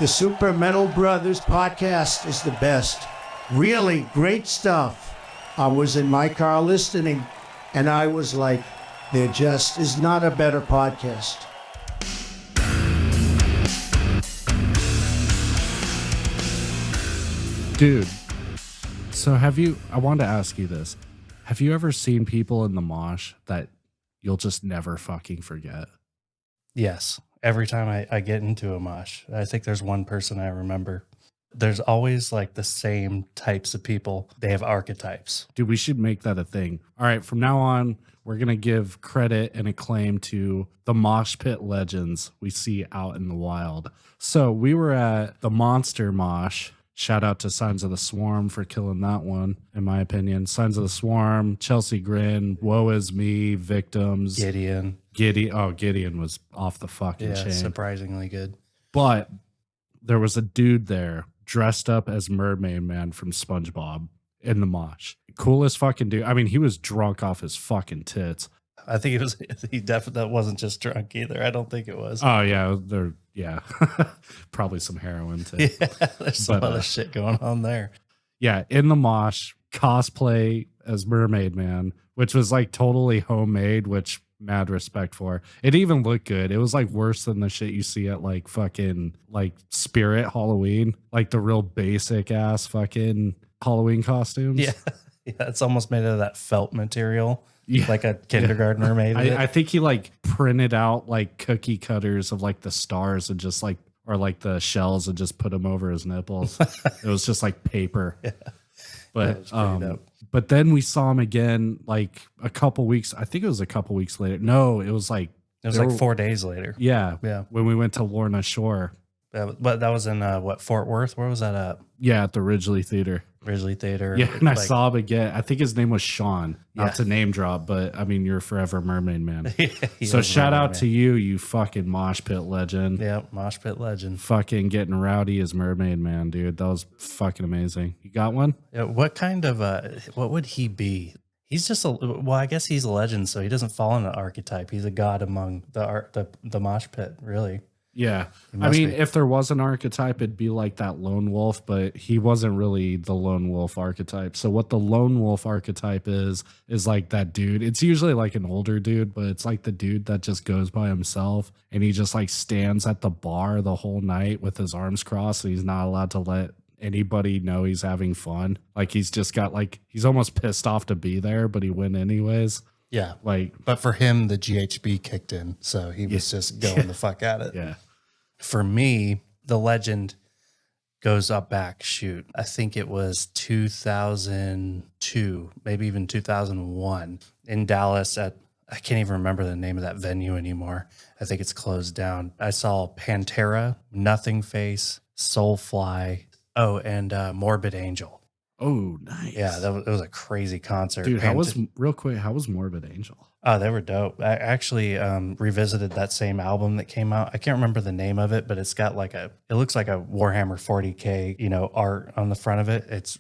The Super Metal Brothers podcast is the best. Really great stuff. I was in my car listening, and I was like, there just is not a better podcast. Dude, so I wanted to ask you this. Have you ever seen people in the mosh that you'll just never fucking forget? Yes. Every time I get into a mosh, I think there's one person I remember. There's always like the same types of people. They have archetypes. Dude, we should make that a thing. All right, from now on, we're going to give credit and acclaim to the mosh pit legends we see out in the wild. So we were at the Monster Mosh. Shout out to Signs of the Swarm for killing that one, in my opinion. Signs of the Swarm, Chelsea Grin, Woe Is Me, Victims. Gideon. Gideon was off the fucking chain. Surprisingly good. But there was a dude there dressed up as Mermaid Man from SpongeBob in the mosh. Coolest fucking dude. I mean, he was drunk off his fucking tits. I think he definitely wasn't just drunk either. I don't think it was. Oh, yeah. Probably some heroin too. Yeah, there's some other shit going on there. Yeah, in the mosh, cosplay as Mermaid Man, which was like totally homemade, which mad respect for. It even looked good. It was like worse than the shit you see at like fucking like Spirit Halloween, like the real basic ass fucking Halloween costumes. Yeah, it's almost made out of that felt material. Yeah. Like a kindergartner made it. I think he like printed out like cookie cutters of like the stars and just like, or like the shells and just put them over his nipples. It was just like paper. Yeah. But then we saw him again like a couple weeks. I think it was a couple weeks later. No, it was like 4 days later. Yeah. When we went to Lorna Shore. But that was in Fort Worth? Where was that at? Yeah, at the Ridgely Theater. Yeah, and I saw him again. I think his name was Sean. Not to name drop, but I mean, you're forever Mermaid Man. So shout out to you fucking mosh pit legend. Yeah, mosh pit legend. Fucking getting rowdy as Mermaid Man, dude. That was fucking amazing. You got one? Yeah, what kind of what would he be? He's just I guess he's a legend, so he doesn't fall in an archetype. He's a god among the mosh pit, really. Yeah. I mean, if there was an archetype, it'd be like that lone wolf, but he wasn't really the lone wolf archetype. So what the lone wolf archetype is like that dude. It's usually like an older dude, but it's like the dude that just goes by himself and he just like stands at the bar the whole night with his arms crossed and he's not allowed to let anybody know he's having fun. Like he's just got like, he's almost pissed off to be there, but he went anyways. Yeah. But for him, the GHB kicked in. So he was just going the fuck at it. Yeah. For me, the legend goes up back. Shoot. I think it was 2002, maybe even 2001 in Dallas I can't even remember the name of that venue anymore. I think it's closed down. I saw Pantera, Nothing Face, Soulfly, and Morbid Angel. Oh, nice. Yeah, it was a crazy concert. Dude, how was Morbid Angel? Oh, they were dope. I actually revisited that same album that came out. I can't remember the name of it, but it's got like it looks like a Warhammer 40K, art on the front of it. It's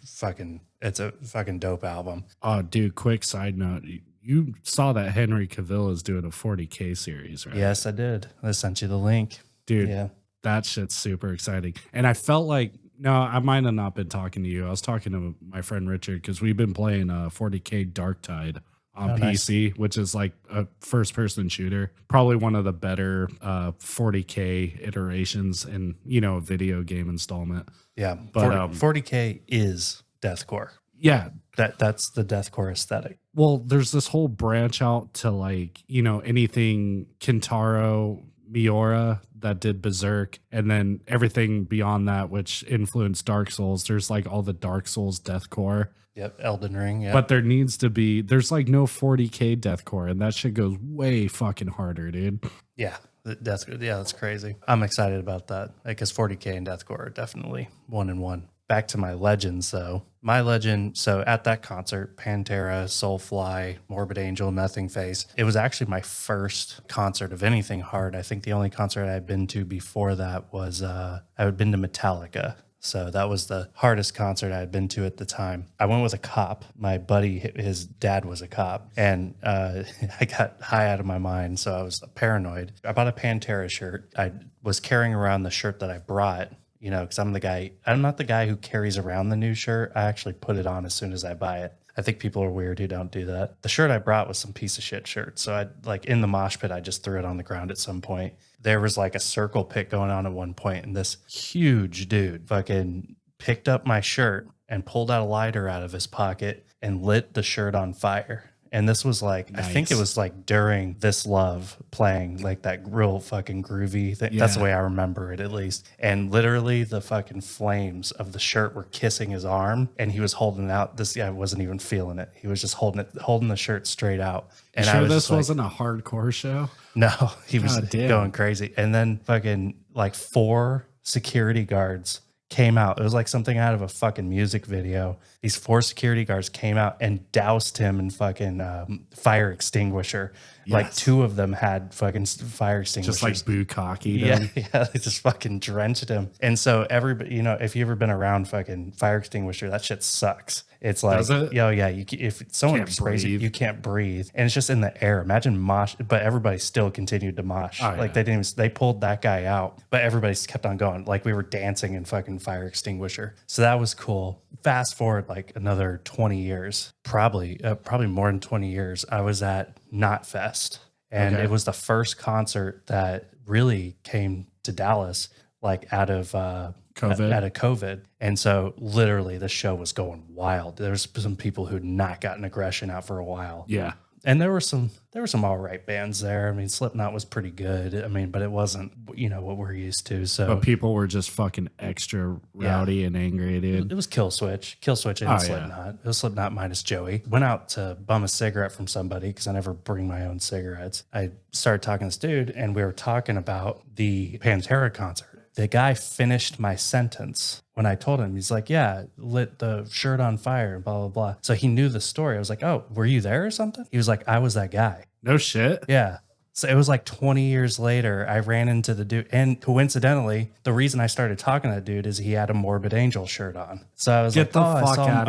a fucking dope album. Oh, dude, quick side note. You saw that Henry Cavill is doing a 40K series, right? Yes, I did. I sent you the link. Dude, that shit's super exciting. And I felt like, no, I might have not been talking to you. I was talking to my friend Richard because we've been playing 40K Darktide on PC, nice. Which is like a first-person shooter. Probably one of the better 40K iterations in, a video game installment. Yeah, but 40K is deathcore. Yeah. That's the deathcore aesthetic. Well, there's this whole branch out to like, anything Kintaro, Miura that did Berserk, and then everything beyond that, which influenced Dark Souls. There's like all the Dark Souls deathcore. Yep, Elden Ring. Yeah, but there's like no 40K deathcore, and that shit goes way fucking harder, dude. Yeah, that's crazy. I'm excited about that because 40K and deathcore are definitely 1 and 1. Back to my legends, though. My legend, so at that concert, Pantera, Soulfly, Morbid Angel, Nothing Face, it was actually my first concert of anything hard. I think the only concert I had been to before that was I had been to Metallica. So that was the hardest concert I had been to at the time. I went with a cop. My buddy, his dad was a cop, and I got high out of my mind, so I was paranoid. I bought a Pantera shirt. I was carrying around the shirt that I brought you know, because I'm not the guy who carries around the new shirt. I actually put it on as soon as I buy it. I think people are weird who don't do that. The shirt I brought was some piece of shit shirt. So I like in the mosh pit, I just threw it on the ground at some point. There was like a circle pit going on at one point, and this huge dude fucking picked up my shirt and pulled out a lighter out of his pocket and lit the shirt on fire. And this was like, nice. I think it was like during This Love playing, like that real fucking groovy thing. Yeah. That's the way I remember it, at least. And literally the fucking flames of the shirt were kissing his arm, and he was holding it out. This guy wasn't even feeling it. He was just holding the shirt straight out. And you sure this wasn't a hardcore show? No, he was going crazy. And then fucking like 4 security guards came out. It was like something out of a fucking music video. These 4 security guards came out and doused him in fucking fire extinguisher. Yes. Like 2 of them had fucking fire extinguishers. Just like bukkake. Yeah, they just fucking drenched him. And so everybody, you know, if you've ever been around fucking fire extinguisher, that shit sucks. It's like, if someone is crazy, you can't breathe. And it's just in the air. Imagine mosh, but everybody still continued to mosh. Oh, like they pulled that guy out, but everybody kept on going. Like we were dancing in fucking fire extinguisher. So that was cool. Fast forward like another 20 years, probably more than 20 years, I was at Knotfest. And it was the first concert that really came to Dallas, like out of COVID. And so literally the show was going wild. There was some people who'd not gotten aggression out for a while. Yeah. And there were some all right bands there. I mean, Slipknot was pretty good. I mean, but it wasn't, you know, what we're used to. So but people were just fucking extra rowdy and angry, dude. It was Killswitch and Slipknot. Yeah. It was Slipknot minus Joey. Went out to bum a cigarette from somebody because I never bring my own cigarettes. I started talking to this dude, and we were talking about the Pantera concert. The guy finished my sentence when I told him. He's like, yeah, lit the shirt on fire and blah, blah, blah. So he knew the story. I was like, oh, were you there or something? He was like, I was that guy. No shit. Yeah. So it was like 20 years later, I ran into the dude. And coincidentally, the reason I started talking to that dude is he had a Morbid Angel shirt on. So I was I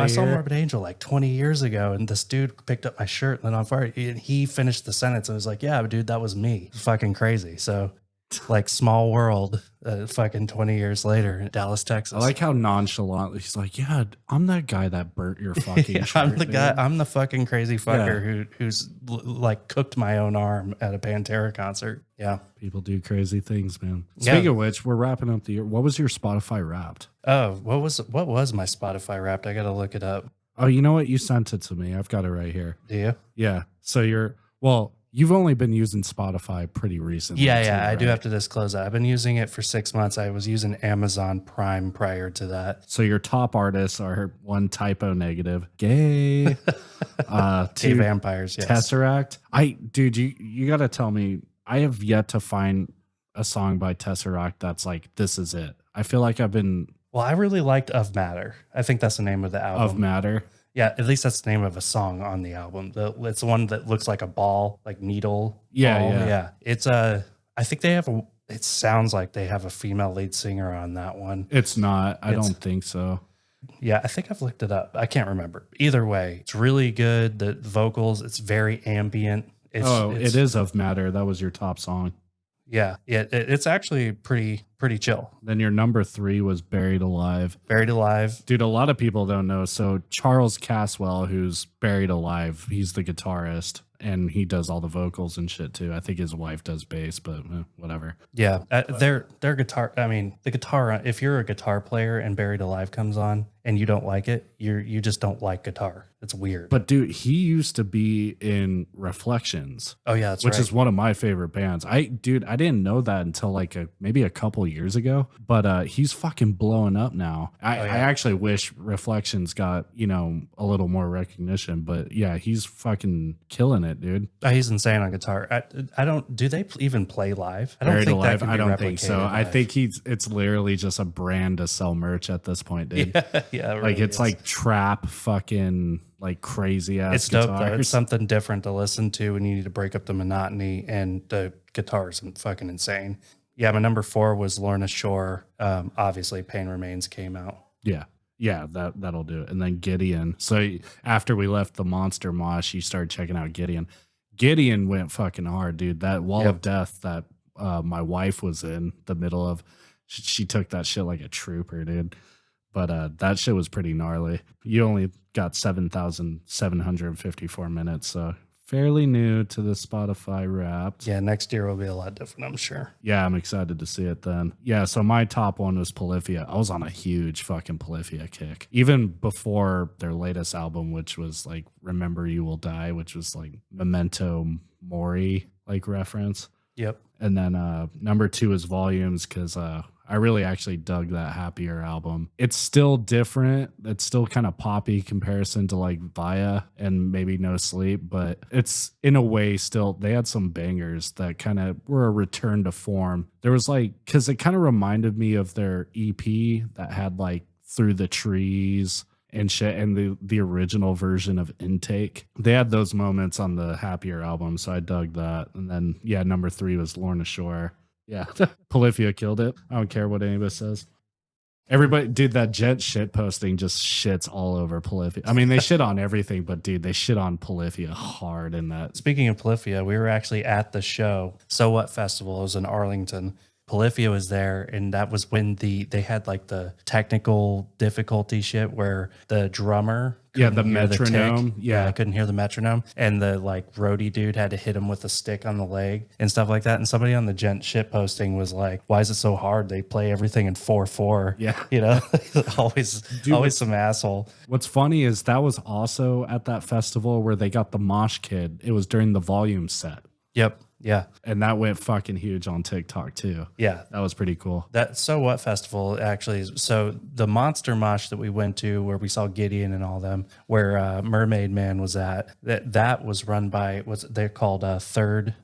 saw Morbid Angel like 20 years ago. And this dude picked up my shirt and lit on fire. And he finished the sentence. I was like, yeah, dude, that was me. Fucking crazy. So like small world, fucking 20 years later in Dallas, Texas. I like how nonchalant he's like, yeah, I'm that guy that burnt your fucking shirt. I'm the guy. I'm the fucking crazy fucker who's like cooked my own arm at a Pantera concert. Yeah. People do crazy things, man. Speaking of which, we're wrapping up the year. What was your Spotify Wrapped? Oh, what was my Spotify Wrapped? I got to look it up. Oh, you know what? You sent it to me. I've got it right here. Do you? Yeah. So you've only been using Spotify pretty recently. Yeah, right? I do have to disclose that. I've been using it for 6 months. I was using Amazon Prime prior to that. So your top artists are 1 Typo Negative, Gay, 2 Vampires, yes. Tesseract. Dude, you got to tell me, I have yet to find a song by Tesseract that's like, this is it. I feel like Well, I really liked Of Matter. I think that's the name of the album. Of Matter. Yeah, at least that's the name of a song on the album. It's the one that looks like a ball, like needle. Yeah. It's I think it sounds like they have a female lead singer on that one. It's not. I don't think so. Yeah, I think I've looked it up. I can't remember. Either way, it's really good. The vocals, it's very ambient. It is Of Matter. That was your top song. Yeah, it's actually pretty chill. Then your number 3 was Buried Alive. Buried Alive. Dude, a lot of people don't know. So Charles Caswell, who's Buried Alive, he's the guitarist, and he does all the vocals and shit too. I think his wife does bass, but whatever. Yeah, their guitar. I mean, the guitar. If you're a guitar player and Buried Alive comes on and you don't like it, you just don't like guitar. It's weird. But dude, he used to be in Reflections. Oh yeah, that's which is one of my favorite bands. I didn't know that until like maybe a couple years ago. But he's fucking blowing up now. I actually wish Reflections got a little more recognition. But yeah, he's fucking killing it, dude. He's insane on guitar. I don't. Do they even play live? I don't Buried think Alive, that can I be don't think so. replicated I live. think it's literally just a brand to sell merch at this point, dude. Yeah, it like really it's is. like trap fucking like crazy ass. It's dope though. It's something different to listen to when you need to break up the monotony, and the guitars are fucking insane. Yeah, my number 4 was Lorna Shore. Obviously, Pain Remains came out. Yeah, that'll do it. And then Gideon. So after we left the Monster Mosh, you started checking out Gideon. Gideon went fucking hard, dude. That Wall of Death that my wife was in the middle of, she took that shit like a trooper, dude. But that shit was pretty gnarly. You only got 7,754 minutes, so fairly new to the Spotify Wrapped. Yeah, next year will be a lot different, I'm sure. Yeah, I'm excited to see it then. Yeah, so my top one was Polyphia. I was on a huge fucking Polyphia kick. Even before their latest album, which was like Remember You Will Die, which was like Memento Mori like reference. Yep. And then number 2 is Volumes, because I really actually dug that Happier album. It's still different. It's still kind of poppy comparison to like Via and maybe No Sleep, but it's in a way still, they had some bangers that kind of were a return to form. There was like, because it kind of reminded me of their EP that had like Through the Trees and shit, and the original version of Intake. They had those moments on the Happier album, so I dug that. And then, yeah, number 3 was Lorna Shore. Yeah, Polyphia killed it. I don't care what anybody says. Everybody, dude, that Jet shit posting just shits all over Polyphia. I mean, they shit on everything, but dude, they shit on Polyphia hard in that. Speaking of Polyphia, we were actually at the show, So What Festival. It was in Arlington. Polyphia was there, and that was when they had like the technical difficulty shit where the drummer the metronome. I couldn't hear the metronome, and the like roadie dude had to hit him with a stick on the leg and stuff like that. And somebody on the Gent shit posting was like, "Why is it so hard? They play everything in 4/4." Yeah, you know, always some asshole. What's funny is that was also at that festival where they got the Mosh Kid. It was during the Volume set. Yep. Yeah. And that went fucking huge on TikTok too. Yeah. That was pretty cool. That So What Festival actually, so the Monster Mosh that we went to where we saw Gideon and all them, where Mermaid Man was at, that was run by, they're called Third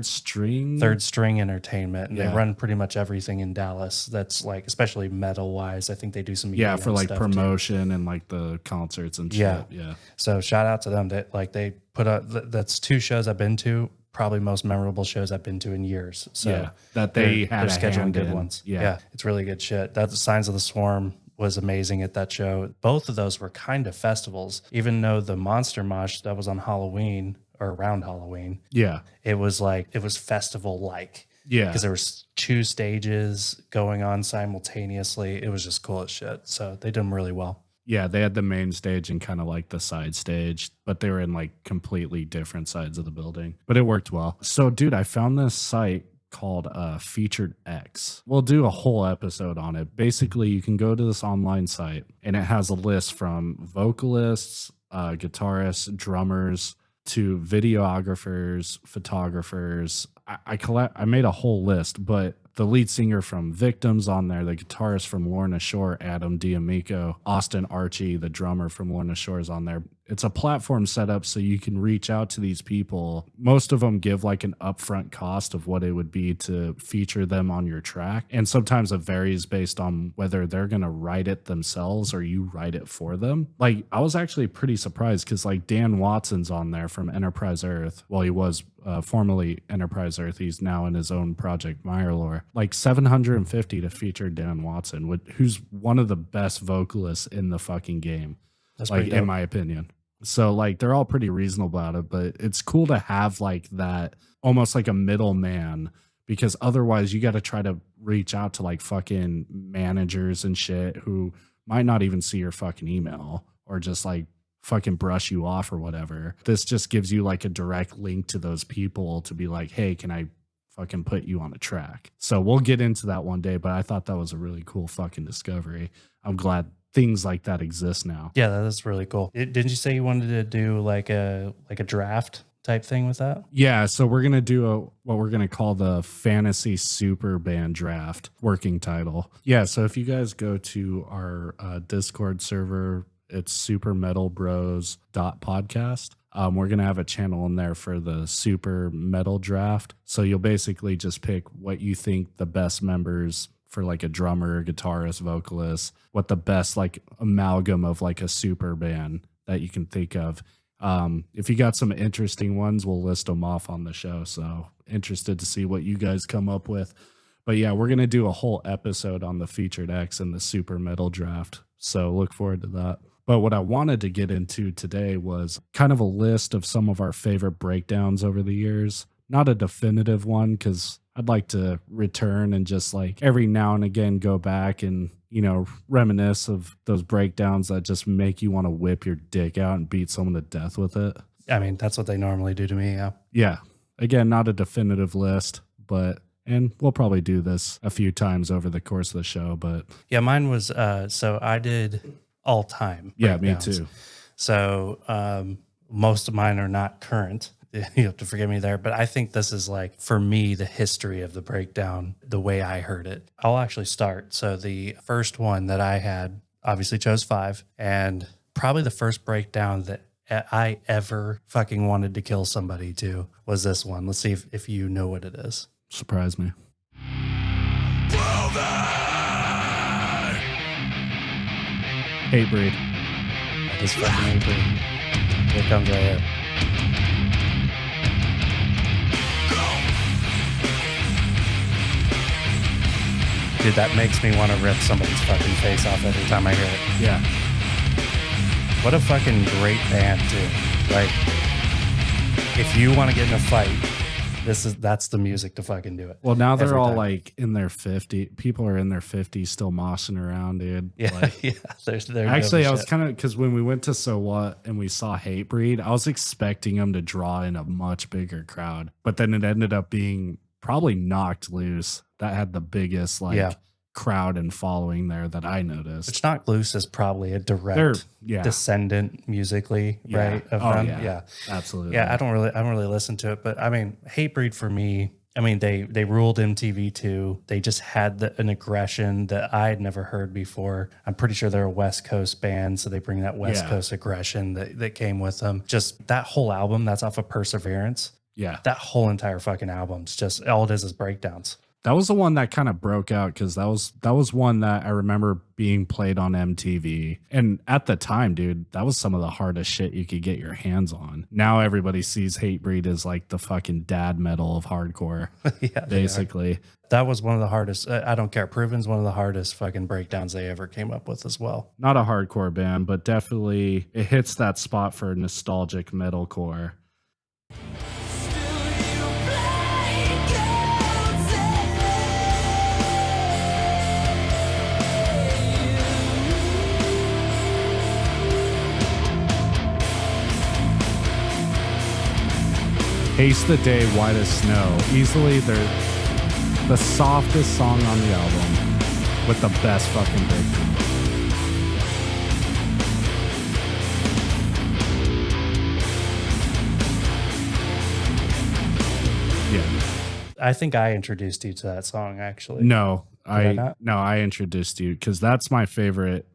String Entertainment, and they run pretty much everything in Dallas that's like, especially metal wise. I think they do some for like promotion and like the concerts and shit. Yeah. So shout out to them that like they put up, that's 2 shows I've been to, probably most memorable shows I've been to in years. So that they're scheduling good ones. Yeah, it's really good shit. That Signs of the Swarm was amazing at that show. Both of those were kind of festivals, even though the Monster Mosh that was on Halloween or around Halloween. Yeah, it was festival like. Yeah, because there was 2 stages going on simultaneously. It was just cool as shit. So they did them really well. Yeah, they had the main stage and kind of like the side stage, but they were in like completely different sides of the building. But it worked well. So, dude, I found this site called FeaturedX. We'll do a whole episode on it. Basically, you can go to this online site and it has a list from vocalists, guitarists, drummers, to videographers, photographers. I made a whole list, but the lead singer from Victims on there, the guitarist from Lorna Shore, Adam D'Amico, Austin Archie, the drummer from Lorna Shore is on there. It's a platform set up so you can reach out to these people. Most of them give like an upfront cost of what it would be to feature them on your track. And sometimes it varies based on whether they're going to write it themselves or you write it for them. Like, I was actually pretty surprised because like Dan Watson's on there from Enterprise Earth. Well, he was formerly Enterprise Earth. He's now in his own project, Mirelore. Like $750 to feature Dan Watson, who's one of the best vocalists in the fucking game. That's like, in my opinion. So like they're all pretty reasonable about it, but it's cool to have like that, almost like a middleman, because otherwise you got to try to reach out to like fucking managers and shit who might not even see your fucking email or just like fucking brush you off or whatever. This just gives you like a direct link to those people to be like, hey, can I fucking put you on a track? So we'll get into that one day, but I thought that was a really cool fucking discovery. I'm glad things like that exist now. Yeah, that's really cool. Didn't you say you wanted to do like a draft type thing with that? Yeah, so we're gonna do what we're gonna call the Fantasy Super Band Draft, working title. Yeah, so if you guys go to our Discord server, it's supermetalbros.podcast. We're going to have a channel in there for the Super Metal Draft. So you'll basically just pick what you think the best members for like a drummer, guitarist, vocalist, what the best like amalgam of like a super band that you can think of. If you got some interesting ones, we'll list them off on the show. So interested to see what you guys come up with. But yeah, we're going to do a whole episode on the FeaturedX and the Super Metal Draft. So look forward to that. But what I wanted to get into today was kind of a list of some of our favorite breakdowns over the years. Not a definitive one because I'd like to return and just like every now and again go back and, reminisce of those breakdowns that just make you want to whip your dick out and beat someone to death with it. I mean, that's what they normally do to me. Yeah. Yeah. Again, not a definitive list, and we'll probably do this a few times over the course of the show, but yeah, mine was, so I did all time. Yeah, me too. So, most of mine are not current. You have to forgive me there, but I think this is like, for me, the history of the breakdown, the way I heard it. I'll actually start. So the first one that I had, obviously chose 5, and probably the first breakdown that I ever fucking wanted to kill somebody to was this one. Let's see if you know what it is. Surprise me. Hatebreed. That is fucking Hatebreed. Here comes right here. Dude, that makes me want to rip somebody's fucking face off every time I hear it. Yeah. What a fucking great band, too. Like, if you want to get in a fight, that's the music to fucking do it. Well, now they're all like in their 50s. People are in their 50s still moshing around, dude. Yeah, like, yeah. They're actually, I was kind of, because when we went to So What and we saw Hatebreed, I was expecting them to draw in a much bigger crowd, but then it ended up being probably Knocked Loose that had the biggest crowd and following there that I noticed. Which Knocked Loose is probably a direct descendant musically, right? Of them. Yeah, absolutely. Yeah, I don't really listen to it, but I mean, Hatebreed for me, I mean, they ruled MTV too. They just had an aggression that I had never heard before. I'm pretty sure they're a West Coast band, so they bring that West Coast aggression that came with them. Just that whole album, that's off of Perseverance. Yeah. That whole entire fucking album's just, all it is breakdowns. That was the one that kind of broke out because that was one that I remember being played on MTV. And at the time, dude, that was some of the hardest shit you could get your hands on. Now everybody sees Hatebreed as like the fucking dad metal of hardcore, basically. That was one of the hardest. I don't care. Proven's one of the hardest fucking breakdowns they ever came up with as well. Not a hardcore band, but definitely it hits that spot for nostalgic metalcore. Haste the Day, White as Snow. Easily the softest song on the album with the best fucking breakdown. Yeah. I think I introduced you to that song, actually. No, I introduced you because that's my favorite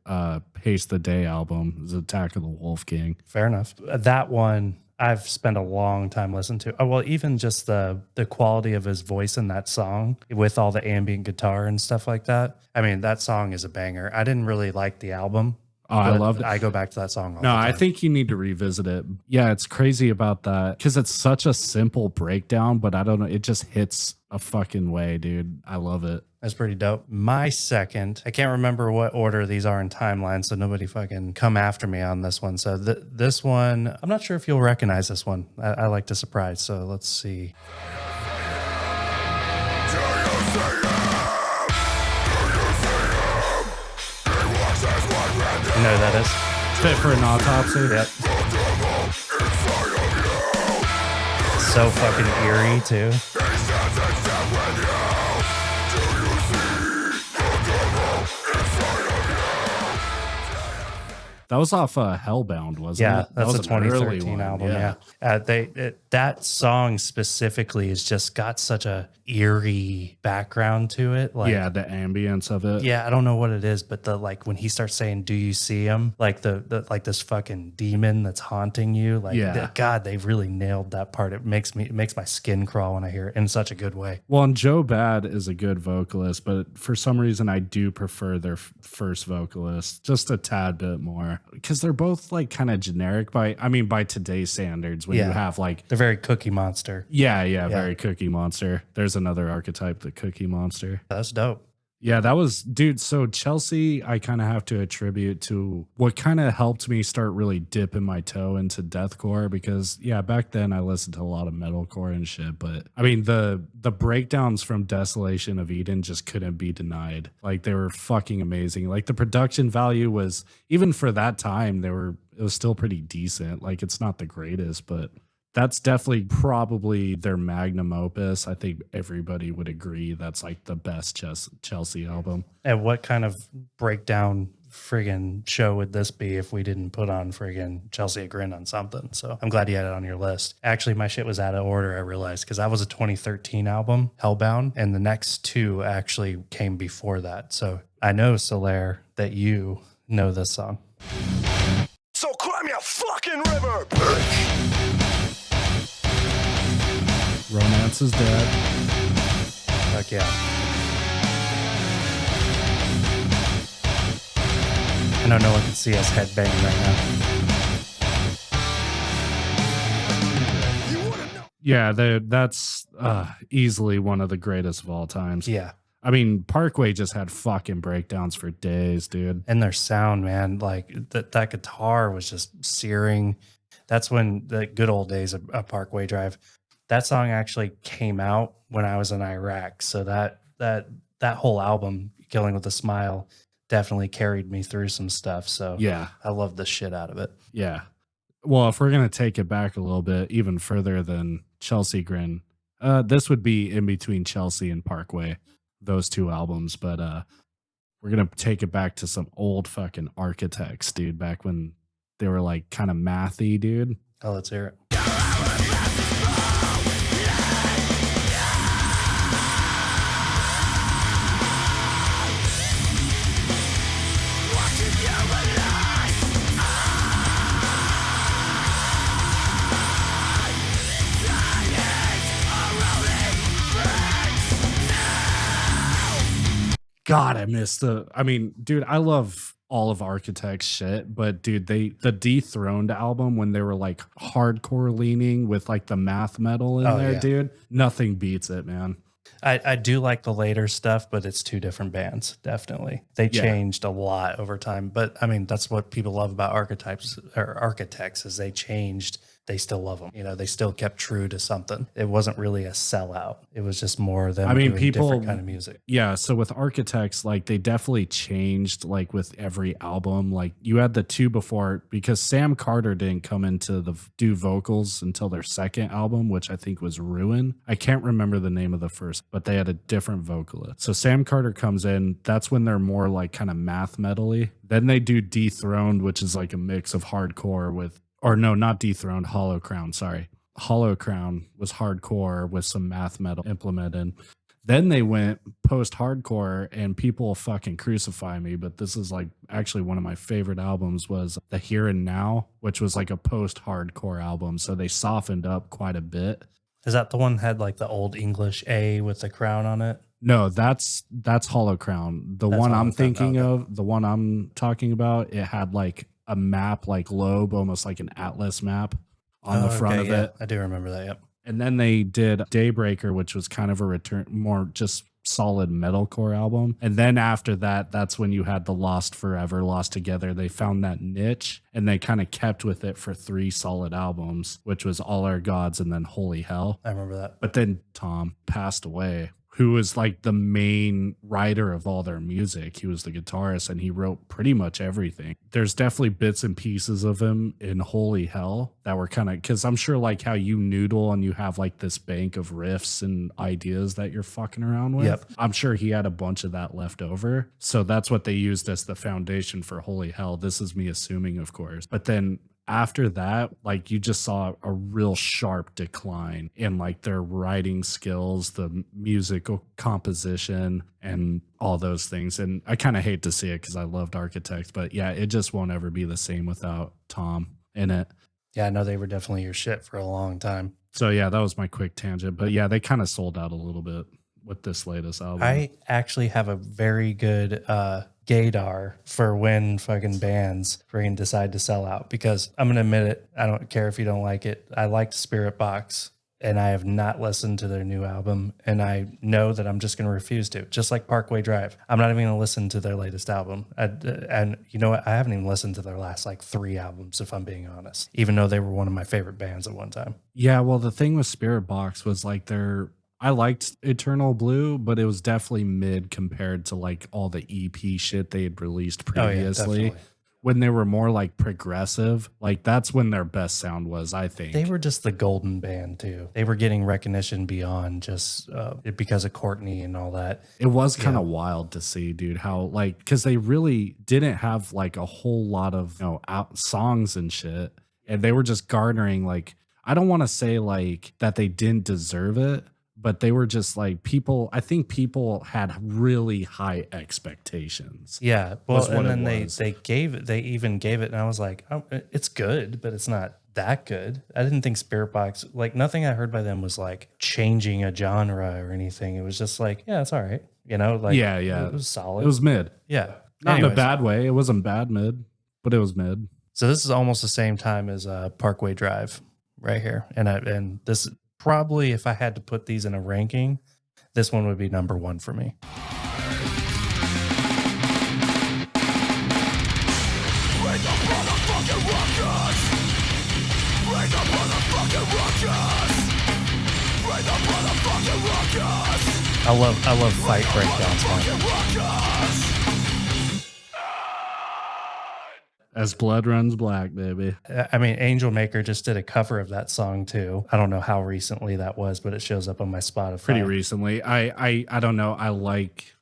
Haste the Day album is Attack of the Wolf King. Fair enough. That one I've spent a long time listening to. Oh, well, even just the quality of his voice in that song with all the ambient guitar and stuff like that. I mean, that song is a banger. I didn't really like the album. Oh, I loved it. I go back to that song all No, the time. I think you need to revisit it. Yeah, it's crazy about that because it's such a simple breakdown, but I don't know. It just hits a fucking way, dude. I love it. That's pretty dope. My second, I can't remember what order these are in timeline, so nobody fucking come after me on this one. So this one, I'm not sure if you'll recognize this one. I like to surprise, so let's see. You know who that is? Fit for an Autopsy. Yep. So fucking eerie too. That was off Hellbound, wasn't it? That's a was an early 2013 one, album. Yeah, that song specifically has just got such a eerie background to it. Like, yeah, the ambience of it. Yeah, I don't know what it is, but like when he starts saying, "Do you see him?" Like the like this fucking demon that's haunting you. Like, God, they really nailed that part. It makes my skin crawl when I hear it in such a good way. Well, and Joe Bad is a good vocalist, but for some reason I do prefer their first vocalist just a tad bit more because they're both like kind of generic by today's standards. When you have like they're very Cookie Monster. Yeah, very Cookie Monster. There's another archetype, the Cookie Monster. That's dope. Yeah, that was, dude. So Chelsea, I kind of have to attribute to what kind of helped me start really dipping my toe into deathcore because, yeah, back then I listened to a lot of metalcore and shit. But I mean, the breakdowns from Desolation of Eden just couldn't be denied. Like they were fucking amazing. Like the production value was, even for that time, it was still pretty decent. Like it's not the greatest, but that's definitely probably their magnum opus. I think everybody would agree that's like the best Chelsea album. And what kind of breakdown friggin' show would this be if we didn't put on friggin' Chelsea Grin on something? So I'm glad you had it on your list. Actually, my shit was out of order, I realized, because that was a 2013 album, Hellbound, and the next two actually came before that. So I know, Soler, that you know this song. So climb your fucking river, bitch! Romance is dead. Fuck yeah. I know no one can see us headbanging right now. Yeah, that's easily one of the greatest of all times. Yeah. I mean, Parkway just had fucking breakdowns for days, dude. And their sound, man, like that guitar was just searing. That's when the good old days of Parkway Drive. That song actually came out when I was in Iraq. So that whole album, Killing with a Smile, definitely carried me through some stuff. So yeah, I love the shit out of it. Yeah. Well, if we're going to take it back a little bit, even further than Chelsea Grin, this would be in between Chelsea and Parkway, those two albums. But we're going to take it back to some old fucking Architects, dude, back when they were like kind of mathy, dude. Oh, let's hear it. God, I mean, dude, I love all of Architects shit, but dude, the Dethroned album when they were like hardcore leaning with like the math metal in there, yeah. Dude, nothing beats it, man. I do like the later stuff, but it's two different bands. Definitely. They changed a lot over time, but I mean, that's what people love about Archetypes or Architects is they changed. They still love them. You know, they still kept true to something. It wasn't really a sellout. It was just more them doing different kind of music. Yeah. So with Architects, like they definitely changed like with every album. Like you had the two before because Sam Carter didn't come into do vocals until their second album, which I think was Ruin. I can't remember the name of the first, but they had a different vocalist. So Sam Carter comes in. That's when they're more like kind of math metal-y. Then they do Dethroned, which is like a mix of hardcore with, or no, not Dethroned, Hollow Crown, sorry. Hollow Crown was hardcore with some math metal implemented. Then they went post-hardcore, and people will fucking crucify me, but this is like actually one of my favorite albums was The Here and Now, which was like a post-hardcore album. So they softened up quite a bit. Is that the one that had like the old English A with the crown on it? No, that's Hollow Crown. The one I'm thinking of, the one I'm talking about, it had like a map like Loeb, almost like an atlas map on the front of it. I do remember that, yep. And then they did Daybreaker, which was kind of a return, more just solid metalcore album. And then after that, that's when you had the Lost Forever, Lost Together. They found that niche and they kind of kept with it for 3 solid albums, which was All Our Gods and then Holy Hell. I remember that. But then Tom passed away, who was like the main writer of all their music. He was the guitarist and he wrote pretty much everything. There's definitely bits and pieces of him in Holy Hell that were kind of, because I'm sure like how you noodle and you have like this bank of riffs and ideas that you're fucking around with. Yep. I'm sure he had a bunch of that left over. So that's what they used as the foundation for Holy Hell. This is me assuming, of course. But then after that, like you just saw a real sharp decline in like their writing skills, the musical composition and all those things. And I kind of hate to see it because I loved Architects, but yeah, it just won't ever be the same without Tom in it. Yeah, I know they were definitely your shit for a long time. So yeah, that was my quick tangent, but yeah, they kind of sold out a little bit with this latest album. I actually have a very good gaydar for when fucking bands freaking decide to sell out, because I'm gonna admit it, I don't care if you don't like it. I liked Spirit Box and I have not listened to their new album, and I know that I'm just going to refuse to. Just like Parkway Drive, I'm not even going to listen to their latest album. And you know what? I haven't even listened to their last like 3 albums, if I'm being honest, even though they were one of my favorite bands at one time. Yeah, well, the thing with Spirit Box was like I liked Eternal Blue, but it was definitely mid compared to like all the EP shit they had released previously. Definitely. When they were more like progressive, like that's when their best sound was, I think. They were just the golden band too. They were getting recognition beyond just because of Courtney and all that. It was kind of wild to see, dude, how like, because they really didn't have like a whole lot of, songs and shit. And they were just garnering like, I don't want to say like that they didn't deserve it, but they were just like I think people had really high expectations. Yeah. Well, and then they even gave it, and I was like, oh, it's good, but it's not that good. I didn't think Spirit Box, like nothing I heard by them was like changing a genre or anything. It was just like, yeah, it's all right. Like, yeah. It was solid. It was mid. Yeah. Not in a bad way. It wasn't bad mid, but it was mid. So this is almost the same time as Parkway Drive right here. And this probably, if I had to put these in a ranking, this one would be number 1 for me. I love fight breakdowns, man. As blood runs black, baby. I mean, Angel Maker just did a cover of that song too. I don't know how recently that was, but it shows up on my Spotify. Pretty recently. I don't know. I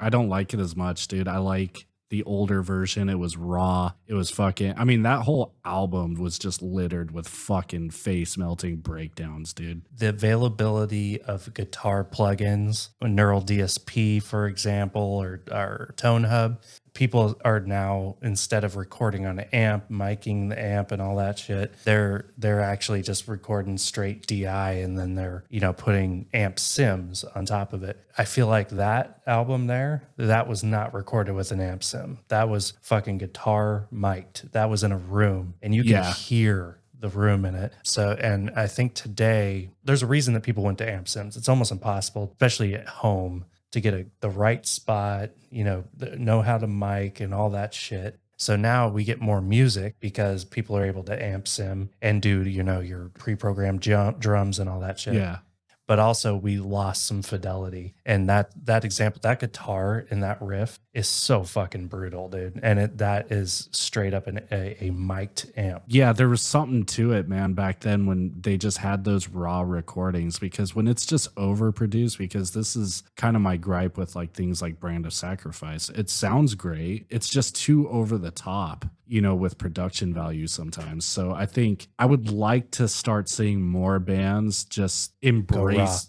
don't like it as much, dude. I like the older version. It was raw. It was fucking, I mean, that whole album was just littered with fucking face melting breakdowns, dude. The availability of guitar plugins, Neural DSP, for example, or Tone Hub. People are now, instead of recording on an amp, miking the amp and all that shit, they're actually just recording straight DI, and then they're, putting amp sims on top of it. I feel like that album there, that was not recorded with an amp sim. That was fucking guitar mic'd. That was in a room, and you can hear the room in it. So, and I think today there's a reason that people went to amp sims. It's almost impossible, especially at home, to get the right spot, know how to mic and all that shit. So now we get more music because people are able to amp sim and do, your pre-programmed drums and all that shit. Yeah. But also we lost some fidelity. And that example, that guitar and that riff is so fucking brutal, dude. And that is straight up a mic'd amp. Yeah, there was something to it, man, back then when they just had those raw recordings, because when it's just overproduced, because this is kind of my gripe with like things like Brand of Sacrifice. It sounds great. It's just too over the top, with production value sometimes. So I think I would like to start seeing more bands just embracing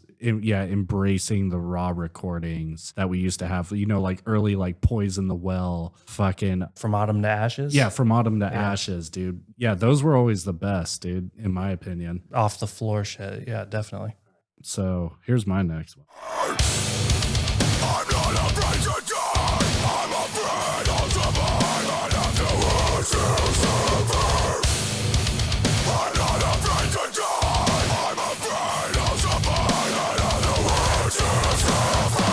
the raw recordings that we used to have, like early, like Poison the Well, fucking From Autumn to Ashes. Yeah, From Autumn to Ashes, dude. Yeah, those were always the best, dude, in my opinion. Off the floor shit. Yeah, definitely. So here's my next one. I'm not afraid to die. I'm afraid I'll survive and afterwards you'll suffer. I'm not afraid to die. I'm afraid I'll survive and afterwards you'll suffer.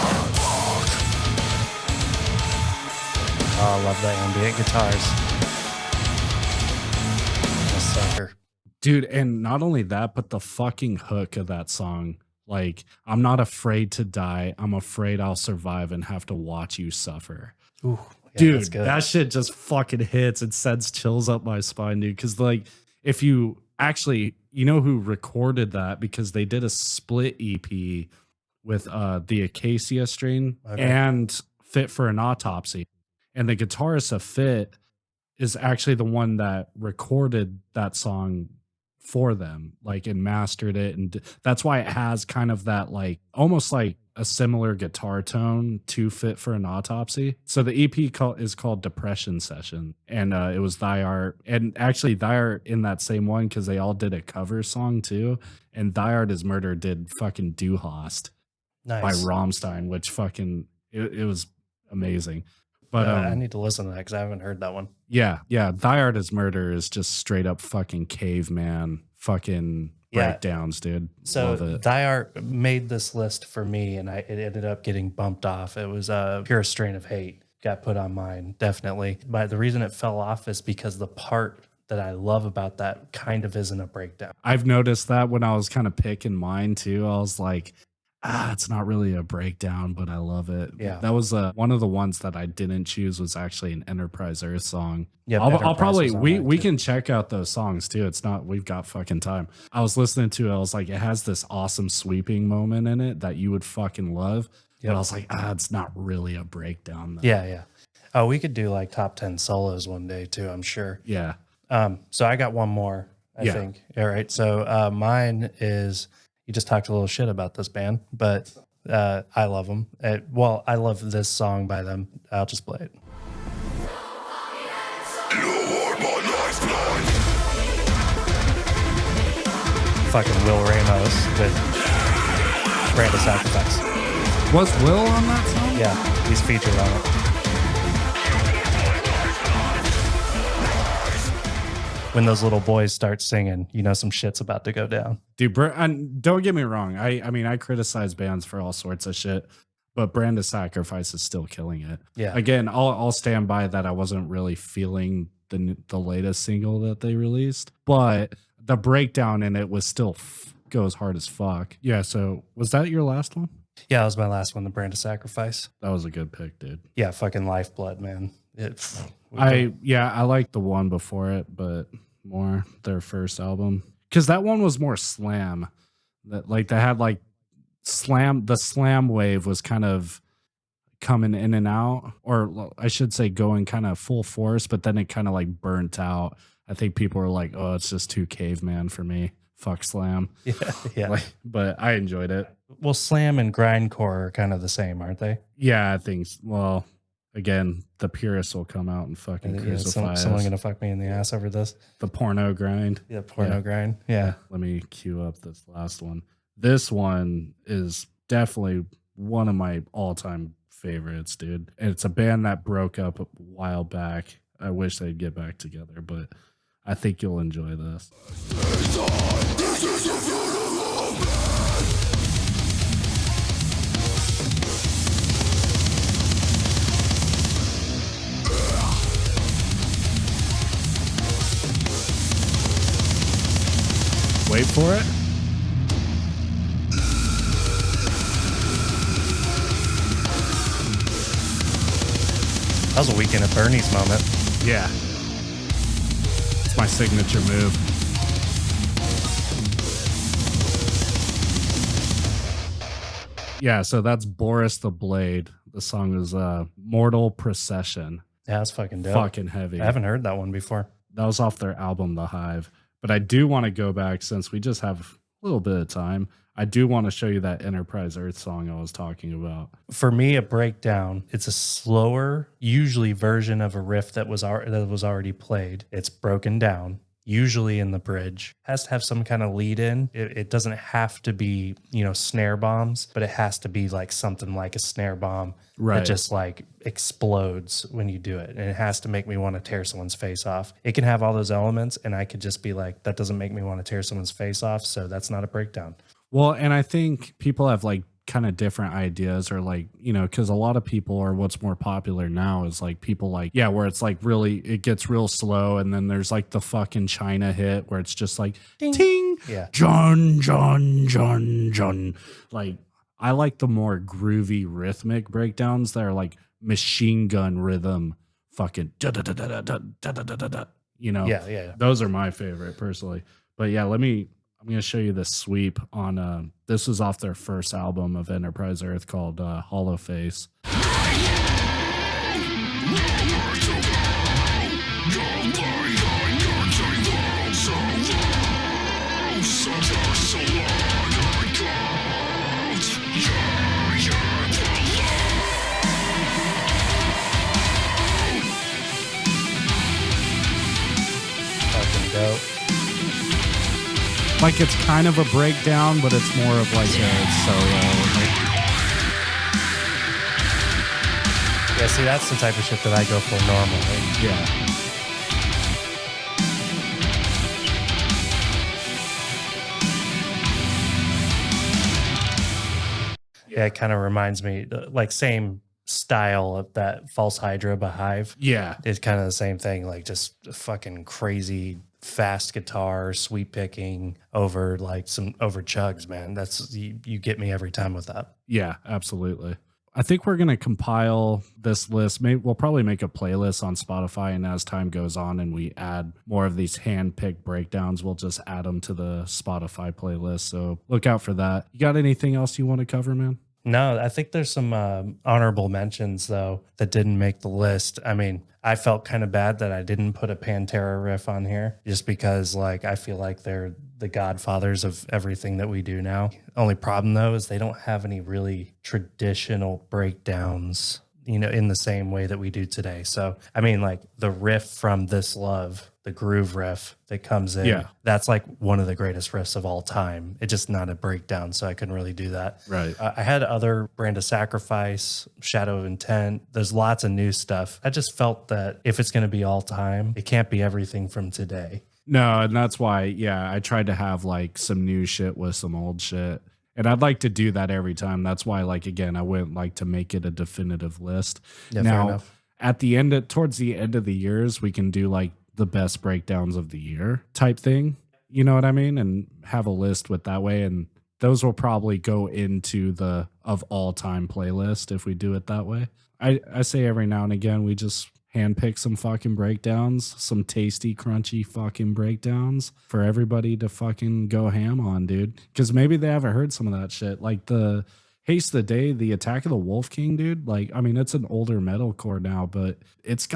Oh, I love the ambient guitars. I'm a sucker. Dude, and not only that, but the fucking hook of that song. Like, I'm not afraid to die. I'm afraid I'll survive and have to watch you suffer. Ooh, yeah, dude, that shit just fucking hits and sends chills up my spine, dude. Because, like, if you actually, who recorded that, because they did a split EP with the Acacia String and Fit for an Autopsy. And the guitarist of Fit is actually the one that recorded that song for them, like, and mastered it. And that's why it has kind of that, like, almost like a similar guitar tone to Fit for an Autopsy. So the EP is called Depression Session, and it was Thy Art. And actually Thy Art in that same one, because they all did a cover song too. And Thy Art Is Murder did fucking Du Hast by Rammstein, which fucking, it was amazing. But I need to listen to that because I haven't heard that one. Yeah. Thy Art is Murder is just straight up fucking caveman fucking breakdowns, dude. So Love it. Thy Art made this list for me, and it ended up getting bumped off. It was a Pure Strain of Hate got put on mine, definitely. But the reason it fell off is because the part that I love about that kind of isn't a breakdown. I've noticed that when I was kind of picking mine too. I was like, it's not really a breakdown, but I love it. Yeah. That was one of the ones that I didn't choose was actually an Enterprise Earth song. Yeah, I'll probably, we can check out those songs too. It's not, we've got fucking time. I was listening to it. I was like, it has this awesome sweeping moment in it that you would fucking love. But I was like, it's not really a breakdown though. Yeah. Oh, we could do like top 10 solos one day too, I'm sure. Yeah. So I got one more, I think. All right. So mine is, you just talked a little shit about this band, but I love them. I love this song by them. I'll just play it. Fucking Will Ramos with Brand of Sacrifice. Was Will on that song? Yeah, he's featured on it. When those little boys start singing, you know some shit's about to go down. Dude, and don't get me wrong. I mean, I criticize bands for all sorts of shit, but Brand of Sacrifice is still killing it. Yeah. Again, I'll stand by that. I wasn't really feeling the latest single that they released, but the breakdown in it was still goes hard as fuck. Yeah. So was that your last one? Yeah, that was my last one, the Brand of Sacrifice. That was a good pick, dude. Yeah, fucking Lifeblood, man. I like the one before it, but more their first album, because that one was more slam. That like they had like slam. The slam wave was kind of coming in and out, or I should say going kind of full force, but then it kind of like burnt out. I think people were like, "Oh, it's just too caveman for me. Fuck slam." Yeah. Like, but I enjoyed it. Well, slam and grindcore are kind of the same, aren't they? Yeah, I think. Well, again, the purists will come out and fucking crucify us. Someone gonna fuck me in the ass over this. The porno grind. Yeah, porno grind. Yeah. Let me cue up this last one. This one is definitely one of my all-time favorites, dude. And it's a band that broke up a while back. I wish they'd get back together, but I think you'll enjoy this. Wait for it. That was a Weekend at Bernie's moment. Yeah. It's my signature move. Yeah, so that's Boris the Blade. The song is Mortal Procession. Yeah, that's fucking dope. Fucking heavy. I haven't heard that one before. That was off their album, The Hive. But I do want to go back, since we just have a little bit of time. I do want to show you that Enterprise Earth song I was talking about. For me, a breakdown, it's a slower, usually version of a riff that was already played. It's broken down, usually in the bridge. Has to have some kind of lead in. It doesn't have to be, snare bombs, but it has to be like something like a snare bomb that just like explodes when you do it. And it has to make me want to tear someone's face off. It can have all those elements, and I could just be like, that doesn't make me want to tear someone's face off, so that's not a breakdown. Well, and I think people have like kind of different ideas, or like, because a lot of people, or what's more popular now is like people like, where it's like really, it gets real slow. And then there's like the fucking China hit where it's just like, ding, ting, yeah, John. Like, I like the more groovy rhythmic breakdowns that are like machine gun rhythm, fucking da da da da da da da da da. Yeah. Those are my favorite personally. But yeah, I'm going to show you this sweep on, this was off their first album of Enterprise Earth called Hollow Face. Fucking dope. Like, it's kind of a breakdown, but it's more of like a solo. Yeah, see, that's the type of shit that I go for normally. Yeah. Yeah, it kind of reminds me, like same style of that False Hydra Behive. Yeah. It's kind of the same thing, like just fucking crazy fast guitar, sweep picking over chugs, man. That's you get me every time with that. Yeah, absolutely. I think we're going to compile this list. Maybe we'll probably make a playlist on Spotify, and as time goes on and we add more of these hand-picked breakdowns, we'll just add them to the Spotify playlist. So look out for that. You got anything else you want to cover, man? No, I think there's some honorable mentions, though, that didn't make the list. I mean, I felt kind of bad that I didn't put a Pantera riff on here just because, like, I feel like they're the godfathers of everything that we do now. Only problem, though, is they don't have any really traditional breakdowns, you know, in the same way that we do today. So, I mean, like the riff from This Love, the groove riff that comes in, that's like one of the greatest riffs of all time. It's just not a breakdown, so I couldn't really do that. Right. I had other Brand of Sacrifice, Shadow of Intent. There's lots of new stuff. I just felt that if it's going to be all time, it can't be everything from today. No, and that's why, I tried to have like some new shit with some old shit. And I'd like to do that every time. That's why, like, again, I wouldn't like to make it a definitive list. Yeah, now, fair enough. at the end, towards the end of the years, we can do like the best breakdowns of the year type thing. You know what I mean? And have a list with that way. And those will probably go into the of all time playlist if we do it that way. I say every now and again, we just handpick some fucking breakdowns, some tasty, crunchy fucking breakdowns for everybody to fucking go ham on, dude. Because maybe they haven't heard some of that shit. Like the Haste the Day, the Attack of the Wolf King, dude. Like, I mean, it's an older metalcore now, but it's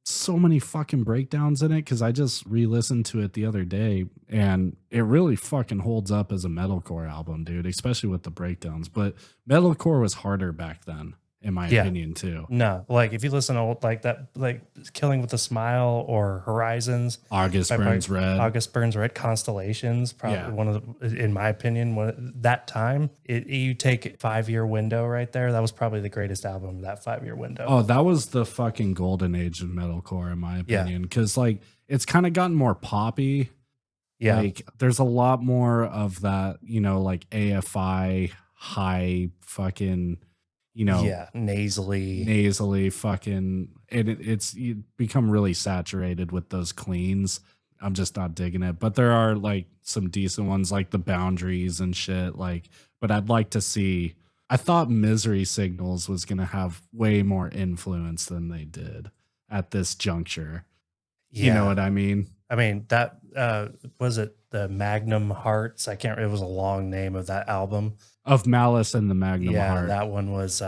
so many fucking breakdowns in it because I just re-listened to it the other day and it really fucking holds up as a metalcore album, dude, especially with the breakdowns. But metalcore was harder back then, in my opinion, too. No, like if you listen to like that, like Killing with a Smile or Horizons, August Burns Red, Constellations, probably one of the, in my opinion, that time, you take 5-year window right there. That was probably the greatest album of that 5-year window. Oh, that was the fucking golden age of metalcore, in my opinion, because like it's kind of gotten more poppy. Yeah, like there's a lot more of that, you know, like AFI high fucking. You know, nasally fucking, it's you become really saturated with those cleans. I'm just not digging it, but there are like some decent ones like The Boundaries and shit. Like, but I'd like to see. I thought Misery Signals was gonna have way more influence than they did at this juncture. You know what I mean? I mean that was it. The Magnum Hearts. I can't. It was a long name of that album. Of Malice and the Magnum Heart. That one was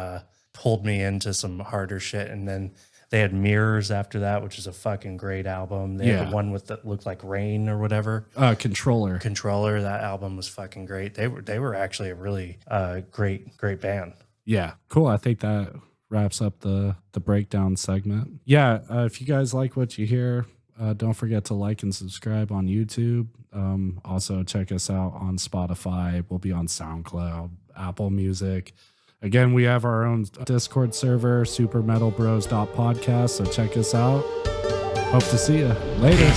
pulled me into some harder shit. And then they had Mirrors after that, which is a fucking great album. They had the one with that looked like rain or whatever. Controller. That album was fucking great. They were actually a really great band. Yeah, cool. I think that wraps up the breakdown segment. Yeah, if you guys like what you hear, don't forget to like and subscribe on YouTube. Also, check us out on Spotify. We'll be on SoundCloud, Apple Music. Again, we have our own Discord server, supermetalbros.podcast. So check us out. Hope to see you. Later.